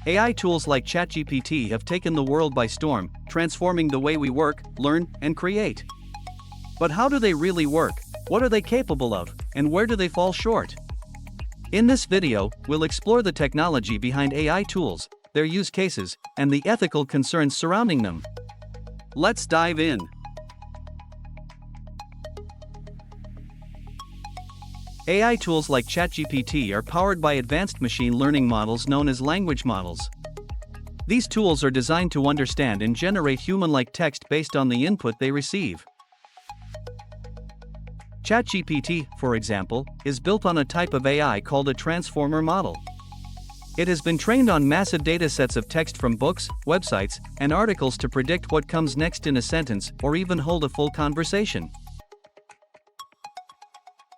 AI tools like ChatGPT have taken the world by storm, transforming the way we work, learn, and create. But how do they really work? What are they capable of? And where do they fall short? In this video, we'll explore the technology behind AI tools, their use cases, and the ethical concerns surrounding them. Let's dive in. AI tools like ChatGPT are powered by advanced machine learning models known as language models. These tools are designed to understand and generate human-like text based on the input they receive. ChatGPT, for example, is built on a type of AI called a transformer model. It has been trained on massive datasets of text from books, websites, and articles to predict what comes next in a sentence or even hold a full conversation.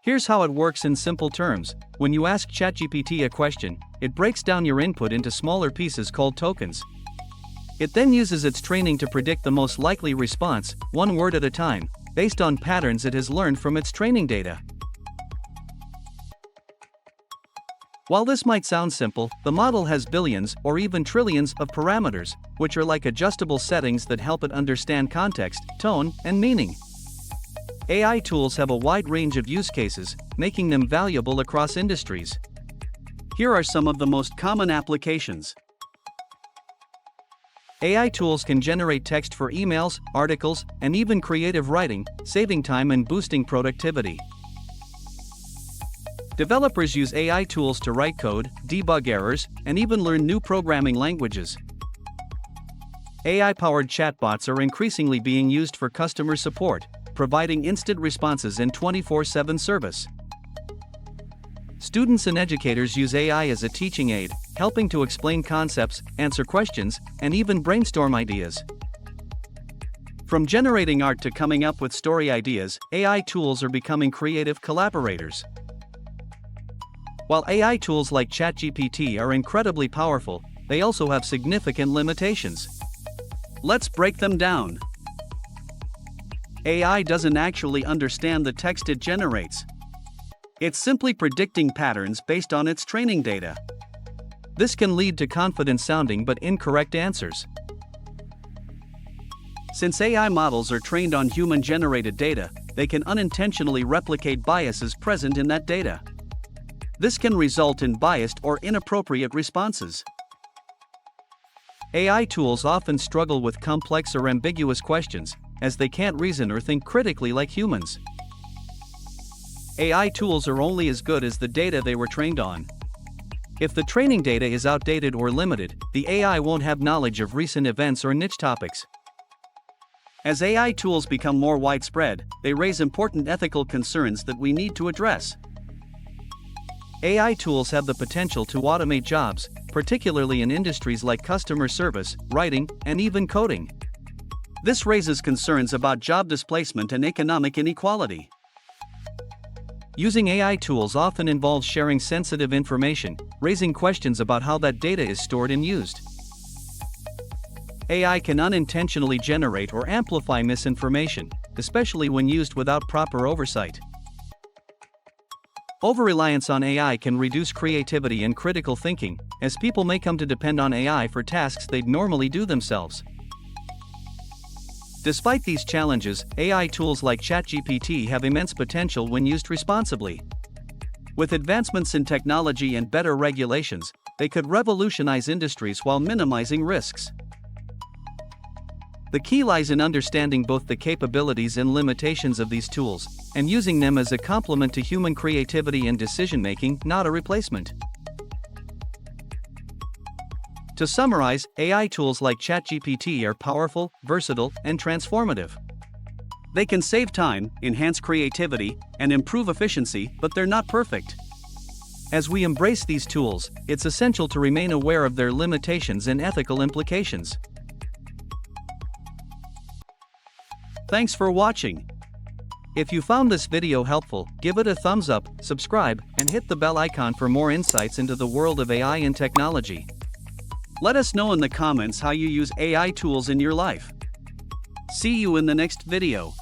Here's how it works in simple terms. When you ask ChatGPT a question, it breaks down your input into smaller pieces called tokens. It then uses its training to predict the most likely response, one word at a time, based on patterns it has learned from its training data. While this might sound simple, the model has billions or even trillions of parameters, which are like adjustable settings that help it understand context, tone, and meaning. AI tools have a wide range of use cases, making them valuable across industries. Here are some of the most common applications. AI tools can generate text for emails, articles, and even creative writing, saving time and boosting productivity. Developers use AI tools to write code, debug errors, and even learn new programming languages. AI-powered chatbots are increasingly being used for customer support, providing instant responses and 24/7 service. Students and educators use AI as a teaching aid, helping to explain concepts, answer questions, and even brainstorm ideas. From generating art to coming up with story ideas, AI tools are becoming creative collaborators. While AI tools like ChatGPT are incredibly powerful, they also have significant limitations. Let's break them down. AI doesn't actually understand the text it generates. It's simply predicting patterns based on its training data. This can lead to confident-sounding but incorrect answers. Since AI models are trained on human-generated data, they can unintentionally replicate biases present in that data. This can result in biased or inappropriate responses. AI tools often struggle with complex or ambiguous questions, as they can't reason or think critically like humans. AI tools are only as good as the data they were trained on. If the training data is outdated or limited, the AI won't have knowledge of recent events or niche topics. As AI tools become more widespread, they raise important ethical concerns that we need to address. AI tools have the potential to automate jobs, particularly in industries like customer service, writing, and even coding. This raises concerns about job displacement and economic inequality. Using AI tools often involves sharing sensitive information, raising questions about how that data is stored and used. AI can unintentionally generate or amplify misinformation, especially when used without proper oversight. Over-reliance on AI can reduce creativity and critical thinking, as people may come to depend on AI for tasks they'd normally do themselves. Despite these challenges, AI tools like ChatGPT have immense potential when used responsibly. With advancements in technology and better regulations, they could revolutionize industries while minimizing risks. The key lies in understanding both the capabilities and limitations of these tools, and using them as a complement to human creativity and decision-making, not a replacement. To summarize, AI tools like ChatGPT are powerful, versatile, and transformative. They can save time, enhance creativity, and improve efficiency, but they're not perfect. As we embrace these tools, it's essential to remain aware of their limitations and ethical implications. Thanks for watching. If you found this video helpful, give it a thumbs up, subscribe, and hit the bell icon for more insights into the world of AI and technology. Let us know in the comments how you use AI tools in your life. See you in the next video.